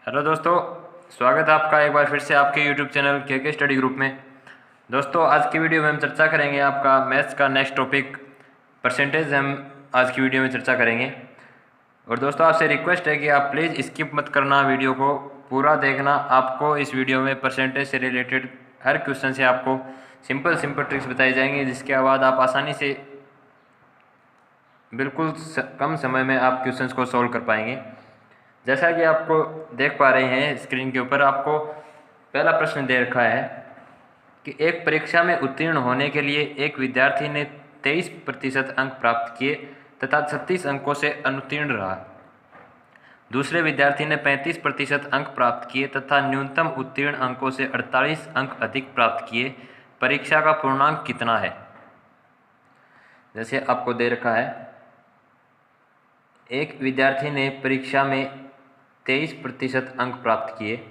Hello दोस्तों, स्वागत है आपका एक बार फिर से आपके यूट्यूब चैनल के स्टडी ग्रुप में। दोस्तों, आज की वीडियो में हम चर्चा करेंगे आपका मैथ्स का नेक्स्ट टॉपिक परसेंटेज। हम आज की वीडियो में चर्चा करेंगे। और दोस्तों, आपसे रिक्वेस्ट है कि आप प्लीज़ स्किप मत करना, वीडियो को पूरा देखना। आपको इस वीडियो में परसेंटेज से रिलेटेड हर क्वेश्चन से आपको सिंपल सिंपल ट्रिक्स बताई जाएंगी, जिसके बाद आप आसानी से बिल्कुल कम समय में आप क्वेश्चंस को सॉल्व कर पाएंगे। जैसा कि आपको देख पा रहे हैं स्क्रीन के ऊपर, आपको पहला प्रश्न दे रखा है कि एक परीक्षा में उत्तीर्ण होने के लिए एक विद्यार्थी ने 23% अंक प्राप्त किए तथा 36 अंकों से अनुत्तीर्ण रहा। दूसरे विद्यार्थी ने 35% अंक प्राप्त किए तथा न्यूनतम उत्तीर्ण अंकों से 48 अंक अधिक प्राप्त किए। परीक्षा का पूर्णांक कितना है? जैसे आपको दे रखा है, एक विद्यार्थी ने परीक्षा में 23% अंक प्राप्त किए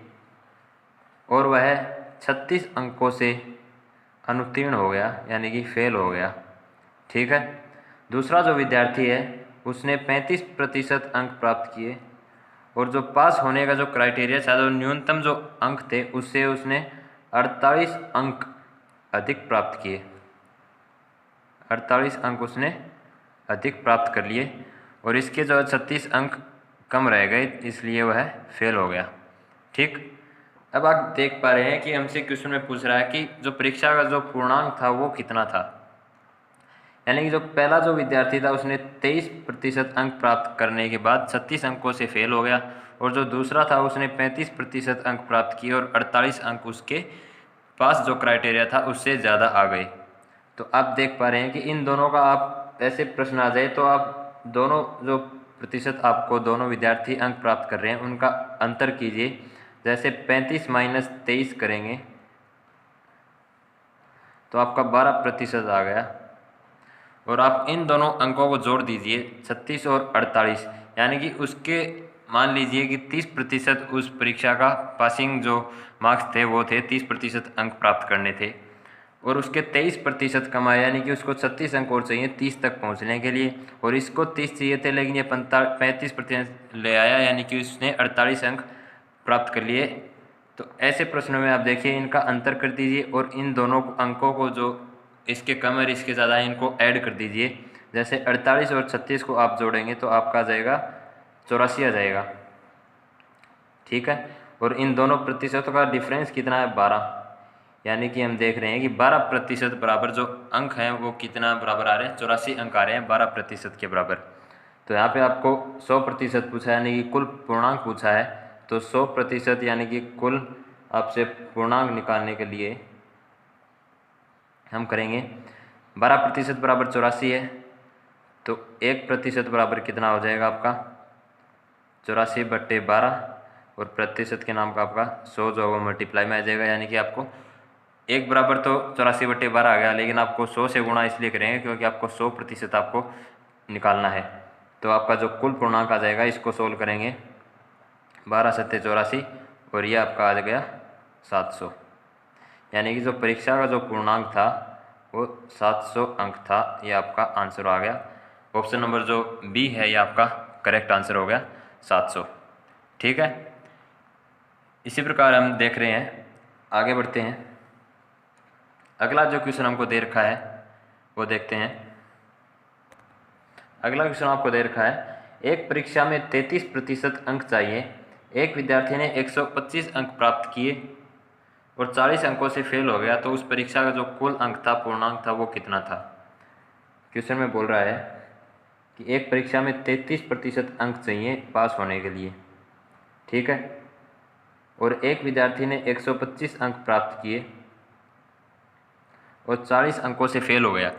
और वह 36 अंकों से अनुत्तीर्ण हो गया, यानी कि फेल हो गया। ठीक है। दूसरा जो विद्यार्थी है उसने 35% अंक प्राप्त किए और जो पास होने का जो क्राइटेरिया था, जो न्यूनतम जो अंक थे, उससे उसने 48 अंक अधिक प्राप्त किए। 48 अंक उसने अधिक प्राप्त कर लिए और इसके जो 36 अंक कम रह गए, इसलिए वह फेल हो गया। ठीक। अब आप देख पा रहे हैं कि हमसे क्वेश्चन में पूछ रहा है कि जो परीक्षा का जो पूर्णांक था वो कितना था। यानी कि जो पहला जो विद्यार्थी था उसने 23% अंक प्राप्त करने के बाद 36 अंकों से फेल हो गया, और जो दूसरा था उसने 35% अंक प्राप्त किए और 48 अंक उसके पास जो क्राइटेरिया था उससे ज़्यादा आ गए। तो आप देख पा रहे हैं कि इन दोनों का आप ऐसे प्रश्न आ जाए तो आप दोनों जो प्रतिशत आपको दोनों विद्यार्थी अंक प्राप्त कर रहे हैं उनका अंतर कीजिए। जैसे 35 माइनस 23 करेंगे तो आपका 12% आ गया, और आप इन दोनों अंकों को जोड़ दीजिए 36 और 48, यानी कि उसके मान लीजिए कि 30% उस परीक्षा का पासिंग जो मार्क्स थे वो थे, 30% अंक प्राप्त करने थे, और उसके 23% कम आए, यानी कि उसको 36 अंक और चाहिए 30 तक पहुंचने के लिए, और इसको 30 चाहिए थे लेकिन ये 35% ले आया, यानी कि उसने 48 अंक प्राप्त कर लिए। तो ऐसे प्रश्नों में आप देखिए इनका अंतर कर दीजिए और इन दोनों अंकों को जो इसके कम और इसके ज़्यादा है इनको ऐड कर दीजिए। जैसे 48 और 36 को आप जोड़ेंगे तो आपका आ जाएगा 84 आ जाएगा। ठीक है। और इन दोनों प्रतिशतों का डिफरेंस कितना है? 12। यानी कि हम देख रहे हैं कि 12% बराबर जो अंक हैं वो कितना बराबर आ रहे हैं? 84 अंक आ रहे हैं 12% के बराबर। तो यहाँ पे आपको 100% पूछा है, यानी कि कुल पूर्णांक पूछा है। तो 100% यानी कि कुल आपसे पूर्णांक निकालने के लिए हम करेंगे 12% बराबर 84 है, तो 1% बराबर कितना हो जाएगा आपका? 84/12, और प्रतिशत के नाम का आपका 100 जो होगा मल्टीप्लाई में आ जाएगा, यानी कि आपको एक बराबर तो 84/12 आ गया, लेकिन आपको 100 से गुणा इसलिए करेंगे क्योंकि आपको 100% आपको निकालना है। तो आपका जो कुल पूर्णांक आ जाएगा इसको सोल्व करेंगे, 12 सत्ते 84, और ये आपका आ गया 700। यानी कि जो परीक्षा का जो पूर्णांक था वो 700 अंक था। ये आपका आंसर आ गया। ऑप्शन नंबर जो बी है ये आपका करेक्ट आंसर हो गया, 700। ठीक है। इसी प्रकार हम देख रहे हैं, आगे बढ़ते हैं। अगला जो क्वेश्चन हमको दे रखा है वो देखते हैं। अगला क्वेश्चन आपको दे रखा है, एक परीक्षा में 33% अंक चाहिए। एक विद्यार्थी ने 125 अंक प्राप्त किए और 40 अंकों से फेल हो गया, तो उस परीक्षा का जो कुल अंक था, पूर्णांक था, वो कितना था? क्वेश्चन में बोल रहा है कि एक परीक्षा में 33% अंक चाहिए पास होने के लिए। ठीक है। और एक विद्यार्थी ने 125 अंक प्राप्त किए और 40 अंकों से फेल हो गया,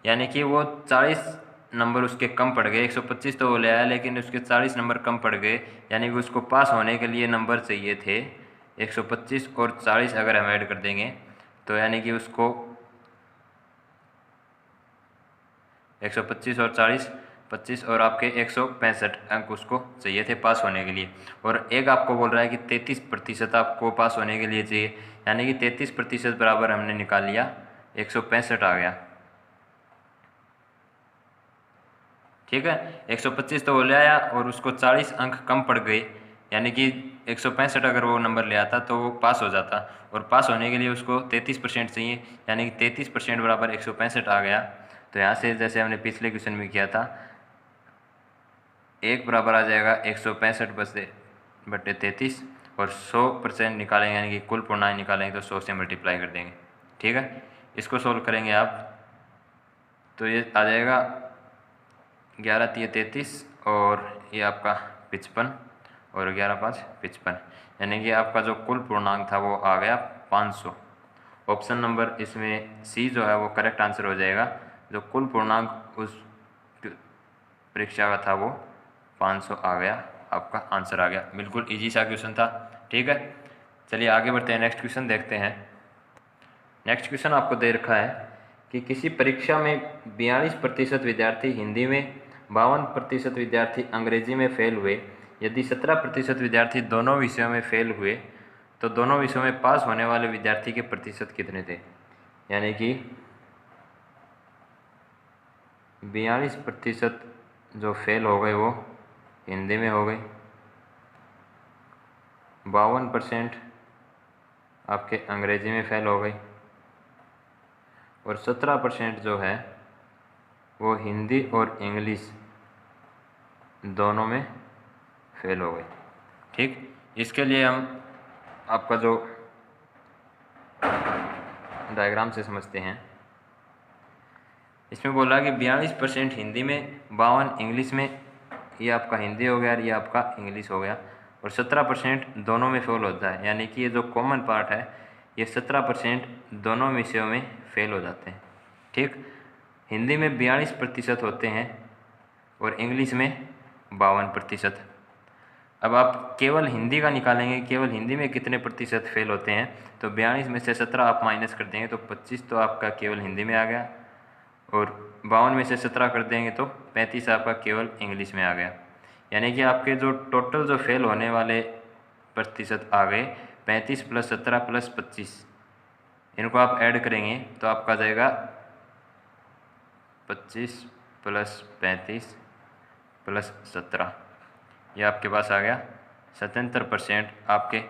यानी कि वो 40 नंबर उसके कम पड़ गए। 125 तो वो ले आया लेकिन उसके 40 नंबर कम पड़ गए, यानी कि उसको पास होने के लिए नंबर चाहिए थे 125 और 40 अगर हम ऐड कर देंगे तो यानी कि उसको 125 और 40, 25 और आपके 165 अंक उसको चाहिए थे पास होने के लिए। और एक आपको बोल रहा है कि 33% आपको पास होने के लिए चाहिए, यानी कि 33% बराबर हमने निकाल लिया, 165 आ गया। ठीक है। 125 तो वो ले आया और उसको 40 अंक कम पड़ गए, यानी कि 165 अगर वो नंबर ले आता तो वो पास हो जाता, और पास होने के लिए उसको 33% चाहिए, यानी कि 33% बराबर 165 आ गया। तो यहाँ से जैसे हमने पिछले क्वेश्चन में किया था, 1 बराबर आ जाएगा 165 बटे 33, और 100% निकालेंगे, यानी कि कुल पूर्णांक निकालेंगे तो 100 से मल्टीप्लाई कर देंगे। ठीक है, इसको सोल्व करेंगे आप तो ये आ जाएगा 11 3 33, और ये आपका 55, और 11 5 55, यानी कि आपका जो कुल पूर्णांक था वो आ गया 500। ऑप्शन नंबर इसमें सी जो है वो करेक्ट आंसर हो जाएगा। जो कुल पूर्णांक उस परीक्षा का था वो 500 आ गया, आपका आंसर आ गया। बिल्कुल इजी सा क्वेश्चन था। ठीक है, चलिए आगे बढ़ते हैं, नेक्स्ट क्वेश्चन देखते हैं। नेक्स्ट क्वेश्चन आपको दे रखा है कि किसी परीक्षा में 42% विद्यार्थी हिंदी में, 52% विद्यार्थी अंग्रेजी में फेल हुए। यदि 17% विद्यार्थी दोनों विषयों में फेल हुए तो दोनों विषयों में पास होने वाले विद्यार्थी के प्रतिशत कितने थे। यानी कि 42% जो फेल हो गए वो हिंदी में हो गए, 52% आपके अंग्रेजी में फेल हो गई, और 17% जो है वो हिंदी और इंग्लिश दोनों में फेल हो गई। ठीक, इसके लिए हम आपका जो डायग्राम से समझते हैं। इसमें बोला कि 42% हिंदी में, 52 इंग्लिश में, ये आपका हिंदी हो गया और ये आपका इंग्लिश हो गया, और 17% दोनों में फेल होता है, यानी कि ये जो कॉमन पार्ट है ये 17% दोनों विषयों में फेल हो जाते हैं। ठीक, हिंदी में 42% होते हैं और इंग्लिश में 52%। अब आप केवल हिंदी का निकालेंगे, केवल हिंदी में कितने प्रतिशत फेल होते हैं, तो 42 में से 17 आप माइनस कर देंगे तो 25 तो आपका केवल हिंदी में आ गया, और 52 में से 17 कर देंगे तो 35 आपका केवल इंग्लिश में आ गया। यानी कि आपके जो टोटल जो फेल होने वाले प्रतिशत आ गए 35 + 17 + 25, इनको आप ऐड करेंगे तो आपका जाएगा 25 + 35 + 17, ये आपके पास आ गया 77% आपके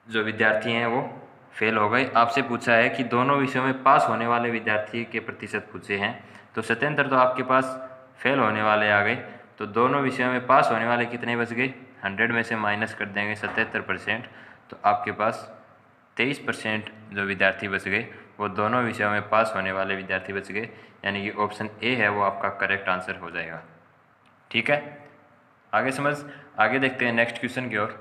जो विद्यार्थी हैं वो फेल हो गए। आपसे पूछा है कि दोनों विषयों में पास होने वाले विद्यार्थी के प्रतिशत पूछे हैं, तो 77 तो आपके पास फेल होने वाले आ गए, तो दोनों विषयों में पास होने वाले कितने बच गए, 100 में से माइनस कर देंगे 77%, तो आपके पास 23% जो विद्यार्थी बच गए वो दोनों विषयों में पास होने वाले विद्यार्थी बच गए, यानी कि ऑप्शन ए है वो आपका करेक्ट आंसर हो जाएगा। ठीक है, आगे देखते हैं नेक्स्ट क्वेश्चन की ओर।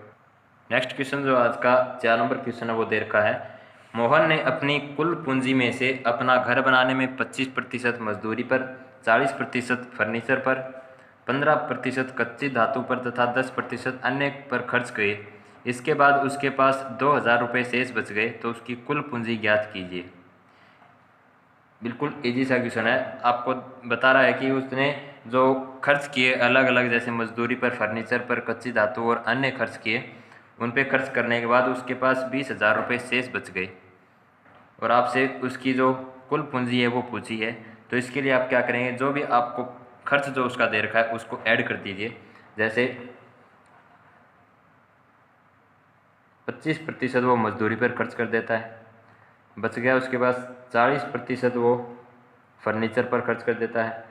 नेक्स्ट क्वेश्चन जो आज का 4 नंबर क्वेश्चन है वो दे रखा है। मोहन ने अपनी कुल पूंजी में से अपना घर बनाने में 25% मजदूरी पर, 40% फर्नीचर पर, 15% कच्ची धातु पर तथा 10% अन्य पर खर्च किए। इसके बाद उसके पास 2000 रुपये शेष बच गए, तो उसकी कुल पूंजी ज्ञात कीजिए। बिल्कुल इजी सा क्वेश्चन है। आपको बता रहा है कि उसने जो खर्च किए अलग अलग, जैसे मजदूरी पर, फर्नीचर पर, कच्ची धातु और अन्य खर्च किए, उन पे खर्च करने के बाद उसके पास 20,000 रुपये शेष बच गए, और आपसे उसकी जो कुल पूंजी है वो पूछी है। तो इसके लिए आप क्या करेंगे, जो भी आपको खर्च जो उसका दे रखा है उसको ऐड कर दीजिए। जैसे 25% वो मजदूरी पर खर्च कर देता है, बच गया उसके पास 40% वो फर्नीचर पर खर्च कर देता है,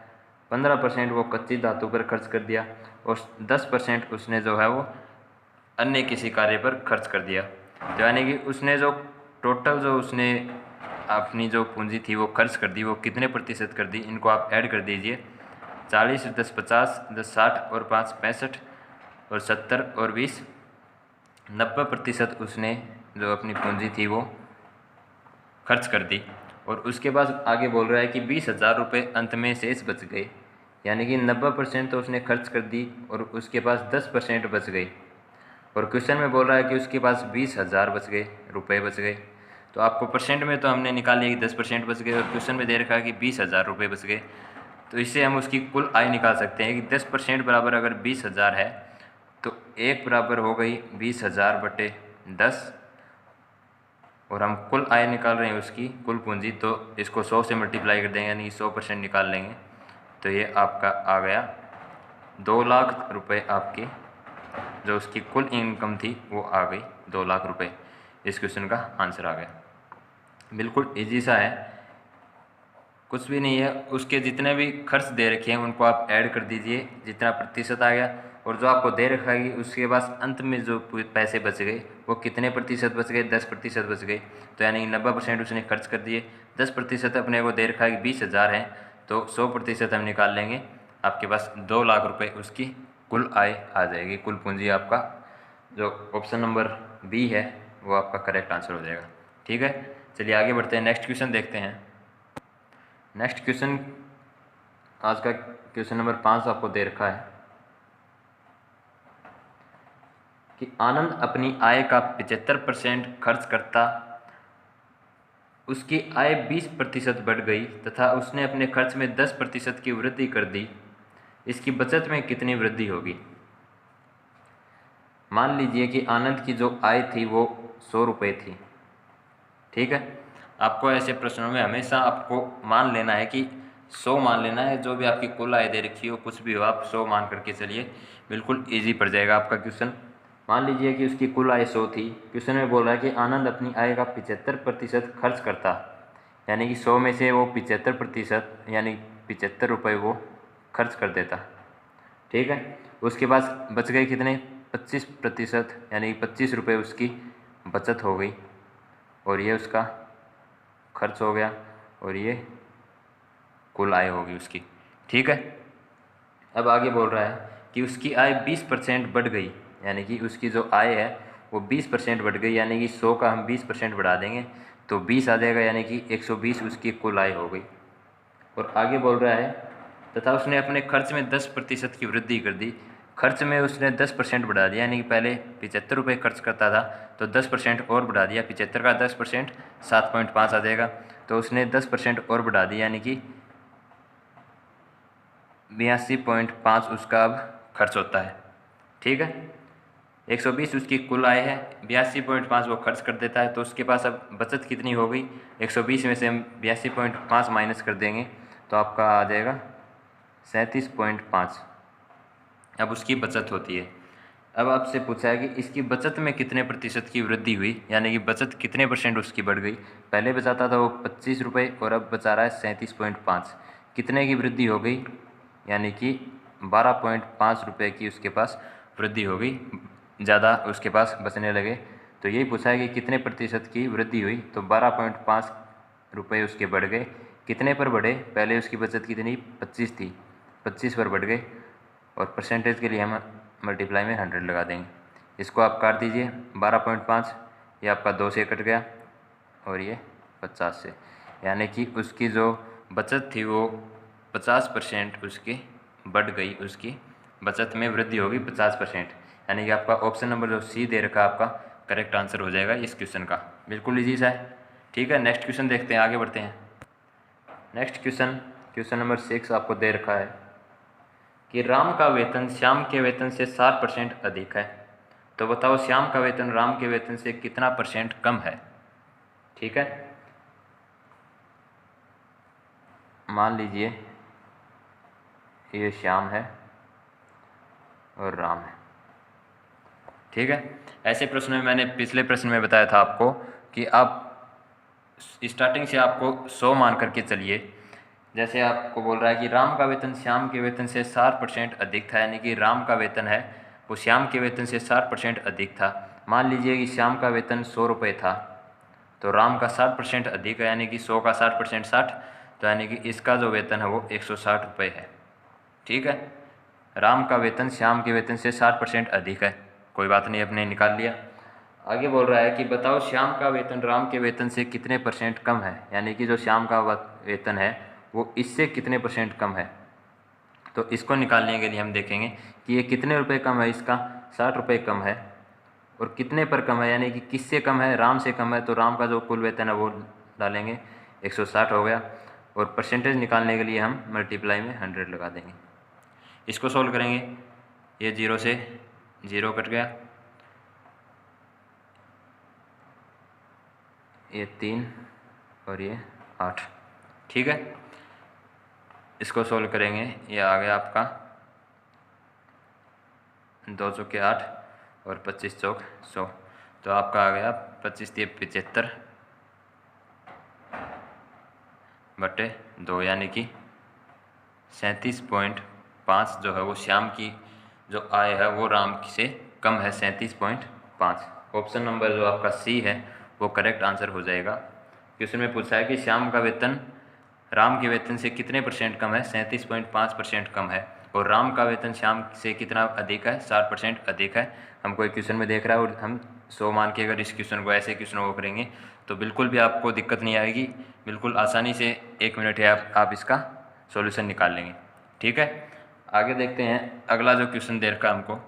15% वो कच्ची धातु पर खर्च कर दिया, और 10% उसने जो है वो अन्य किसी कार्य पर खर्च कर दिया। तो यानी कि उसने जो टोटल जो उसने अपनी जो पूंजी थी वो खर्च कर दी, वो कितने प्रतिशत कर दी, इनको आप ऐड कर दीजिए। 40 10 50, 10 60 और 5 65, और 70 और 20 90% उसने जो अपनी पूंजी थी वो खर्च कर दी। और उसके बाद आगे बोल रहा है कि 20,000 रुपये अंत में शेष बच गए, यानी कि 90% तो उसने खर्च कर दी और उसके पास 10% बच गए। और क्वेश्चन में बोल रहा है कि उसके पास 20,000 बच गए, रुपये बच गए। तो आपको परसेंट में तो हमने निकाल लिया कि 10% बच गए, और क्वेश्चन में दे रखा है कि 20,000 रुपये बच गए। तो इससे हम उसकी कुल आय निकाल सकते हैं कि 10% बराबर अगर 20,000 है तो 1 बराबर हो गई 20,000 बटे 10, और हम कुल आय निकाल रहे हैं उसकी कुल पूंजी, तो इसको 100 से मल्टीप्लाई कर देंगे, यानी 100% निकाल लेंगे, तो ये आपका आ गया 2 लाख रुपए आपके जो उसकी कुल इनकम थी वो आ गई 2 लाख रुपए। इस क्वेश्चन का आंसर आ गया। बिल्कुल इजी सा है, कुछ भी नहीं है। उसके जितने भी खर्च दे रखे हैं उनको आप ऐड कर दीजिए, जितना प्रतिशत आ गया, और जो आपको दे रखा है उसके बाद अंत में जो पैसे बच गए वो कितने प्रतिशत बच गए, 10% बच गए। तो यानी 90% उसने खर्च कर दिए, 10% अपने को दे रखा है कि 20,000 है, तो 100% हम निकाल लेंगे, आपके पास 2 लाख रुपए उसकी कुल आय आ जाएगी। कुल पूंजी आपका जो ऑप्शन नंबर बी है वो आपका करेक्ट आंसर हो जाएगा। ठीक है, चलिए आगे बढ़ते हैं, नेक्स्ट क्वेश्चन देखते हैं। नेक्स्ट क्वेश्चन, आज का क्वेश्चन नंबर 5 आपको दे रखा है कि आनंद अपनी आय का 75% खर्च करता, उसकी आय 20% बढ़ गई तथा उसने अपने खर्च में 10% की वृद्धि कर दी, इसकी बचत में कितनी वृद्धि होगी। मान लीजिए कि आनंद की जो आय थी वो 100 रुपये थी। ठीक है, आपको ऐसे प्रश्नों में हमेशा आपको मान लेना है कि 100 मान लेना है, जो भी आपकी कुल आय दे रखी हो कुछ भी हो आप 100 मान करके चलिए, बिल्कुल इजी पड़ जाएगा आपका क्वेश्चन। मान लीजिए कि उसकी कुल आय 100 थी, क्वेश्चन में बोल रहा है कि आनंद अपनी आय का 75% खर्च करता, यानी कि 100 में से वो 75% यानी 75 रुपये वो खर्च कर देता। ठीक है, उसके बाद बच गए कितने, 25%, यानी 25 रुपये उसकी बचत हो गई, और ये उसका खर्च हो गया, और ये कुल आय होगी उसकी। ठीक है, अब आगे बोल रहा है कि उसकी आय 20% बढ़ गई, यानी कि उसकी जो आय है वो 20% बढ़ गई, यानी कि 100 का हम 20% बढ़ा देंगे तो 20 आ जाएगा, यानी कि 120 उसकी कुल आय हो गई। और आगे बोल रहा है तथा उसने अपने खर्च में 10% की वृद्धि कर दी। खर्च में उसने 10% बढ़ा दिया, यानी कि पहले 75 रुपये खर्च करता था तो 10% और बढ़ा दिया, 75 का 10% 7.5 आ जाएगा, तो उसने 10% और बढ़ा दिया, यानी कि 82.5 उसका अब खर्च होता है। ठीक है, 120 उसकी कुल आय है, 82.5 वो खर्च कर देता है, तो उसके पास अब बचत कितनी हो गई, 120 में से हम 82.5 माइनस कर देंगे तो आपका आ जाएगा 37.5, अब उसकी बचत होती है। अब आपसे पूछा है कि इसकी बचत में कितने प्रतिशत की वृद्धि हुई, यानी कि बचत कितने % उसकी बढ़ गई। पहले बचाता था वो 25 रुपये और अब बचा रहा है 37.5, कितने की वृद्धि हो गई, यानी कि 12.5 रुपये की उसके पास वृद्धि हो गई, ज़्यादा उसके पास बचने लगे। तो यही पूछा है कि कितने प्रतिशत की वृद्धि हुई, तो 12.5 रुपये उसके बढ़ गए। कितने पर बढ़े, पहले उसकी बचत कितनी 25 थी, 25 पर बढ़ गए, और परसेंटेज के लिए हम मल्टीप्लाई में 100 लगा देंगे। इसको आप काट दीजिए, 12.5 ये आपका 2 से कट गया और ये 50 से, यानी कि उसकी जो बचत थी वो 50% उसकी बढ़ गई, उसकी बचत में वृद्धि होगी 50%, यानी कि आपका ऑप्शन नंबर जो सी दे रखा आपका करेक्ट आंसर हो जाएगा इस क्वेश्चन का। बिल्कुल इजी सा है। ठीक है, नेक्स्ट क्वेश्चन देखते हैं, आगे बढ़ते हैं। नेक्स्ट क्वेश्चन, क्वेश्चन नंबर 6 आपको दे रखा है कि राम का वेतन श्याम के वेतन से 7% अधिक है, तो बताओ श्याम का वेतन राम के वेतन से कितना % कम है। ठीक है, मान लीजिए ये श्याम है और राम है। ठीक है, ऐसे प्रश्न में मैंने पिछले प्रश्न में बताया था आपको कि आप स्टार्टिंग से आपको 100 मान करके चलिए। जैसे आपको बोल रहा है कि राम का वेतन श्याम के वेतन से 60% अधिक था, यानी कि राम का वेतन है वो श्याम के वेतन से 60% अधिक था। मान लीजिए कि श्याम का वेतन 100 रुपये था, तो राम का 60% अधिक है, यानी कि 100 का 60% 60, तो यानी कि इसका जो वेतन है वो 160 रुपये है। ठीक है, राम का वेतन श्याम के वेतन से 60% अधिक है, कोई बात नहीं, अपने निकाल लिया। आगे बोल रहा है कि बताओ श्याम का वेतन राम के वेतन से कितने % कम है, यानी कि जो श्याम का वेतन है वो इससे कितने % कम है। तो इसको निकालने के लिए हम देखेंगे कि ये कितने रुपए कम है, इसका 60 रुपये कम है, और कितने पर कम है, यानी कि किससे कम है, राम से कम है, तो राम का जो कुल वेतन है वो डालेंगे, 160 हो गया, और परसेंटेज निकालने के लिए हम मल्टीप्लाई में 100 लगा देंगे। इसको सोल्व करेंगे, ये 0 से 0 कट गया, ये 3 और ये 8। ठीक है, इसको सोल्व करेंगे, ये आ गया आपका 2 चौके 8 और 25 चौक 100, तो आपका आ गया 25 × 75 बटे 2, यानी कि 37.5 जो है वो श्याम की जो आय है वो राम से कम है, 37.5। ऑप्शन नंबर जो आपका सी है वो करेक्ट आंसर हो जाएगा। क्वेश्चन में पूछा है कि श्याम का वेतन राम के वेतन से कितने % कम है, 37.5% कम है, और राम का वेतन श्याम से कितना अधिक है, 60% अधिक है। हमको एक क्वेश्चन में देख रहा है और हम 100 मान के अगर इस क्वेश्चन को ऐसे क्वेश्चन को करेंगे तो बिल्कुल भी आपको दिक्कत नहीं आएगी, बिल्कुल आसानी से 1 मिनट है आप इसका सॉल्यूशन निकाल लेंगे। ठीक है, आगे देखते हैं अगला जो क्वेश्चन दे रखा है हमको।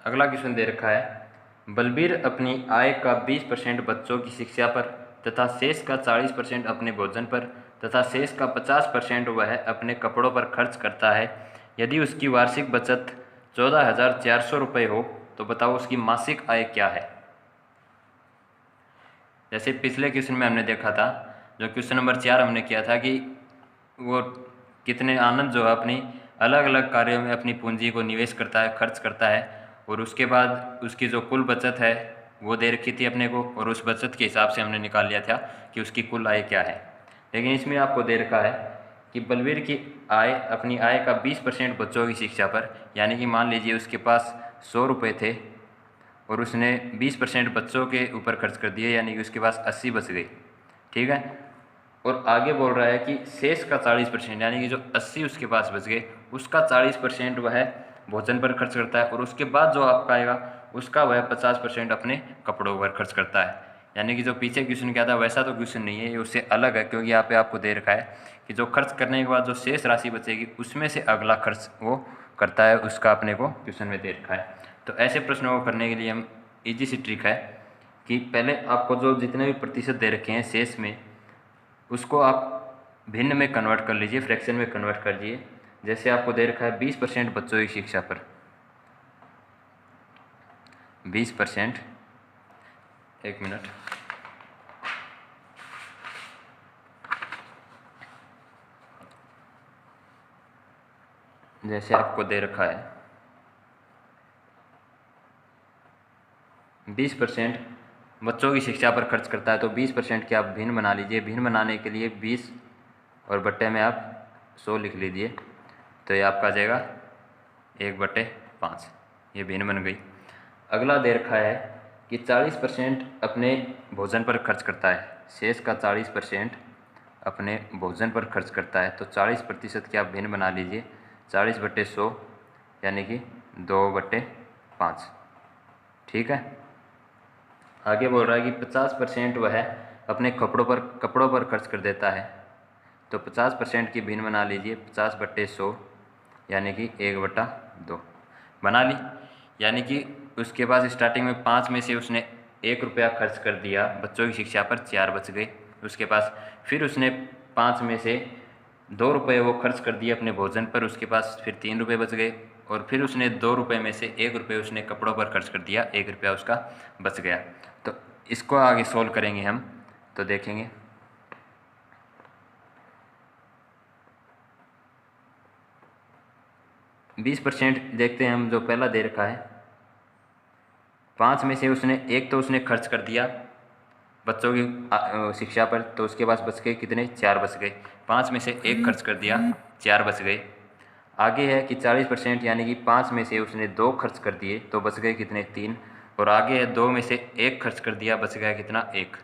अगला क्वेश्चन दे रखा है, बलबीर अपनी आय का 20% बच्चों की शिक्षा पर तथा शेष का 40% अपने भोजन पर तथा शेष का 50% वह अपने कपड़ों पर खर्च करता है। यदि उसकी वार्षिक बचत 14,400 रुपये हो तो बताओ उसकी मासिक आय क्या है। जैसे पिछले क्वेश्चन में हमने देखा था, जो क्वेश्चन नंबर 4 हमने किया था कि वो कितने आनंद जो है अपनी अलग अलग कार्यों में अपनी पूंजी को निवेश करता है, खर्च करता है, और उसके बाद उसकी जो कुल बचत है वो दे रखी थी अपने को, और उस बचत के हिसाब से हमने निकाल लिया था कि उसकी कुल आय क्या है। लेकिन इसमें आपको दे रखा है कि बलबीर की आय अपनी आय का 20% बच्चों की शिक्षा पर, यानी कि मान लीजिए उसके पास 100 रुपये थे और उसने 20% बच्चों के ऊपर खर्च कर दिए, यानी कि उसके पास 80 बच गई। ठीक है, और आगे बोल रहा है कि शेष का 40%, यानी कि जो 80 उसके पास बच गए उसका 40% वह भोजन पर खर्च करता है, और उसके बाद जो आपका आएगा उसका वह 50% अपने कपड़ों पर खर्च करता है। यानी कि जो पीछे क्वेश्चन किया था वैसा तो क्वेश्चन नहीं है, ये उससे अलग है, क्योंकि यहाँ पे आपको दे रखा है कि जो खर्च करने के बाद जो शेष राशि बचेगी उसमें से अगला खर्च वो करता है, उसका अपने को क्वेश्चन में दे रखा है। तो ऐसे प्रश्नों को करने के लिए हम ईजी सी ट्रिक है कि पहले आपको जो जितने भी प्रतिशत दे रखे हैं शेष में, उसको आप भिन्न में कन्वर्ट कर लीजिए, फ्रैक्शन में कन्वर्ट कर लीजिए। जैसे आपको दे रखा है 20% बच्चों की शिक्षा पर, 20%, एक मिनट, जैसे आपको दे रखा है 20% बच्चों की शिक्षा पर खर्च करता है, तो 20% के आप भिन्न बना लीजिए। भिन्न बनाने के लिए 20 और बट्टे में आप 100 लिख लीजिए, तो ये आपका आ जाएगा 1/5, ये भिन्न बन गई। अगला दे रखा है कि 40% अपने भोजन पर खर्च करता है, शेष का 40% अपने भोजन पर खर्च करता है, तो 40% के आप भिन्न बना लीजिए, 40/100 यानी कि 2/5। ठीक है, आगे बोल रहा है कि 50% वह अपने कपड़ों पर खर्च कर देता है, तो 50% की भिन्न बना लीजिए, 50/100 यानी कि 1/2 बना ली। यानी कि उसके पास स्टार्टिंग में 5 में से उसने 1 रुपया खर्च कर दिया बच्चों की शिक्षा पर, 4 बच गए उसके पास। फिर उसने 5 में से 2 रुपये वो खर्च कर दिए अपने भोजन पर, उसके पास फिर 3 रुपये बच गए, और फिर उसने 2 रुपये में से 1 रुपये उसने कपड़ों पर खर्च कर दिया, 1 रुपया उसका बच गया। तो इसको आगे सोल्व करेंगे हम, तो देखेंगे 20% देखते हैं हम, जो पहला दे रखा है 5 में से उसने एक तो उसने खर्च कर दिया बच्चों की शिक्षा पर, तो उसके पास बच गए कितने, 4 बच गए। 5 में से एक खर्च कर दिया, 4 बच गए। आगे है कि 40% यानी कि 5 में से उसने 2 खर्च कर दिए, तो बच गए कितने, 3। और आगे है 2 में से 1 खर्च कर दिया, बच गया कितना, 1।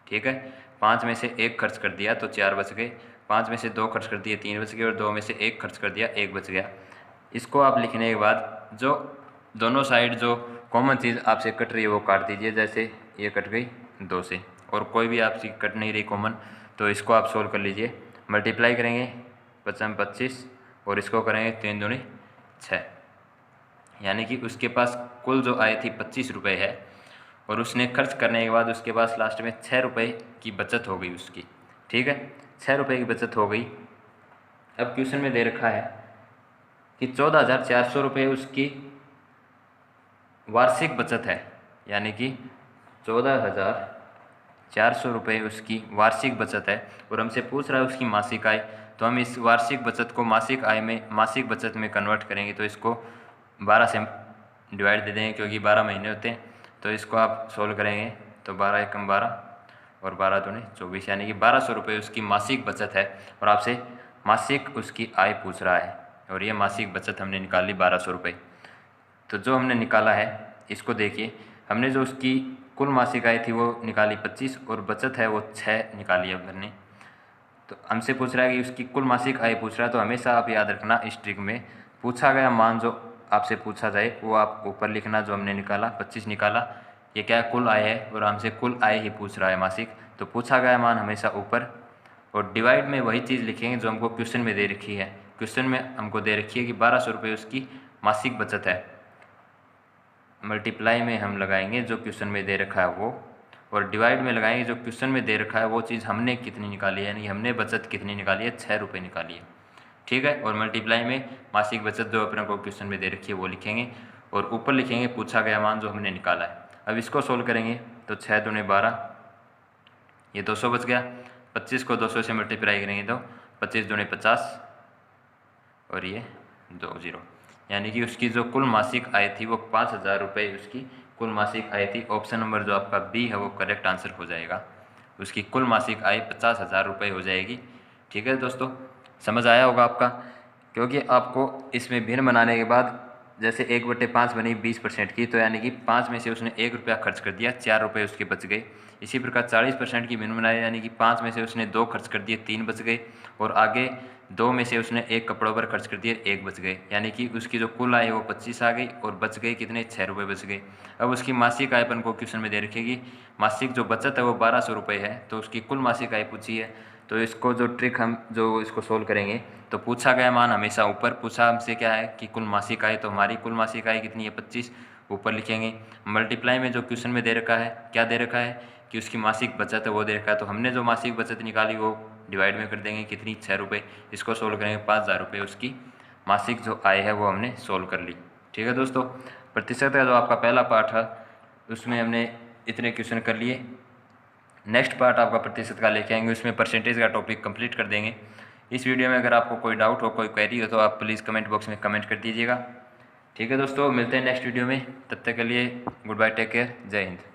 ठीक है, 5 में से 1 खर्च कर दिया तो 4 बच गए, 5 में से 2 खर्च कर दिए 3 बच गए, और 2 में से 1 खर्च कर दिया 1 बच गया। इसको आप लिखने के बाद जो दोनों साइड जो कॉमन चीज़ आपसे कट रही है वो काट दीजिए। जैसे ये कट गई 2 से, और कोई भी आपसे कट नहीं रही कॉमन, तो इसको आप सोल्व कर लीजिए। मल्टीप्लाई करेंगे 55 25, और इसको करेंगे 3 दूनी 6, यानी कि उसके पास कुल जो आय थी 25 रुपये है, और उसने खर्च करने के बाद उसके पास लास्ट में 6 रुपये की बचत हो गई उसकी। ठीक है, 6 रुपये की बचत हो गई। अब क्वेश्चन में दे रखा है कि 14,400 रुपये उसकी वार्षिक बचत है, यानी कि 14,400 रुपये उसकी वार्षिक बचत है, और हमसे पूछ रहा है उसकी मासिक आय। तो हम इस वार्षिक बचत को मासिक आय में, मासिक बचत में कन्वर्ट करेंगे, तो इसको 12 से डिवाइड दे देंगे क्योंकि 12 महीने होते हैं। तो इसको आप सोल्व करेंगे तो 12 एकम 12 और 12 दूनी 24, यानी कि 1200 रुपये उसकी मासिक बचत है। और आपसे मासिक उसकी आय पूछ रहा है और ये मासिक बचत हमने निकाली 1200 रुपये। तो जो हमने निकाला है इसको देखिए, हमने जो उसकी कुल मासिक आय थी वो निकाली 25 और बचत है वो 6 निकाली है हमने। तो हमसे पूछ रहा है कि उसकी कुल मासिक आय पूछ रहा है, तो हमेशा आप याद रखना इस ट्रिक में पूछा गया मान जो आपसे पूछा जाए वो आप ऊपर लिखना। जो हमने निकाला 25 निकाला, ये क्या है, कुल आय है और हमसे कुल आय ही पूछ रहा है मासिक, तो पूछा गया मान हमेशा ऊपर। और डिवाइड में वही चीज़ लिखेंगे जो हमको क्वेश्चन में दे रखी है। क्वेश्चन में हमको दे रखी है कि 1200 रुपये उसकी मासिक बचत है, मल्टीप्लाई में हम लगाएंगे जो क्वेश्चन में दे रखा है वो, और डिवाइड में लगाएंगे जो क्वेश्चन में दे रखा है वो चीज़ हमने कितनी निकाली है, यानी हमने बचत कितनी निकाली है, 6 रुपये निकाली है। ठीक है, और मल्टीप्लाई में मासिक बचत जो अपने को क्वेश्चन में दे रखी है वो लिखेंगे और ऊपर लिखेंगे पूछा गया मान जो हमने निकाला है। अब इसको सोल्व करेंगे तो 6 दूने 12, ये 200 बच गया। 25 को 200 से मल्टीप्लाई करेंगे तो 25 दूने 50 और ये 20, यानी कि उसकी जो कुल मासिक आय थी वो 5000 रुपये उसकी कुल मासिक आय थी। ऑप्शन नंबर जो आपका बी है वो करेक्ट आंसर हो जाएगा। उसकी कुल मासिक आय 50,000 रुपये हो जाएगी। ठीक है दोस्तों, समझ आया होगा आपका, क्योंकि आपको इसमें भिन्न बनाने के बाद जैसे 1/5 बनी 20% की, तो यानी कि 5 में से उसने 1 रुपया खर्च कर दिया, 4 रुपये उसके बच गए। इसी प्रकार 40% की भिन्न बनाई, यानी कि 5 में से उसने 2 खर्च कर दिए, 3 बच गए। और आगे 2 में से उसने 1 कपड़ों पर खर्च कर दिए, 1 बच गए, यानी कि उसकी जो कुल आय वो 25 आ गई और बच गए कितने, 6 रुपये बच गए। अब उसकी मासिक आय अपन को क्वेश्चन में दे रखेगी, मासिक जो बचत है वो 1200 रुपये है, तो उसकी कुल मासिक आय पूछी है। तो इसको जो ट्रिक हम जो इसको सोल्व करेंगे तो पूछा गया मान हमेशा ऊपर, पूछा हमसे क्या है कि कुल मासिक आय, तो हमारी कुल मासिक आय कितनी है 25, ऊपर लिखेंगे। मल्टीप्लाई में जो क्वेश्चन में दे रखा है, क्या दे रखा है कि उसकी मासिक बचत है वो दे रखा है, तो हमने जो मासिक बचत निकाली वो डिवाइड में कर देंगे कितनी, 6 रुपये। इसको सोल्व करेंगे 5000 रुपये उसकी मासिक जो आय है वो हमने सोल्व कर ली। ठीक है दोस्तों, प्रतिशत का जो आपका पहला पार्ट है उसमें हमने इतने क्वेश्चन कर लिए। नेक्स्ट पार्ट आपका प्रतिशत का लेके आएंगे, उसमें परसेंटेज का टॉपिक कंप्लीट कर देंगे। इस वीडियो में अगर आपको कोई डाउट हो, कोई क्वेरी हो तो आप प्लीज़ कमेंट बॉक्स में कमेंट कर दीजिएगा। ठीक है दोस्तों, मिलते हैं नेक्स्ट वीडियो में, तब तक के लिए गुड बाय, टेक केयर, जय हिंद।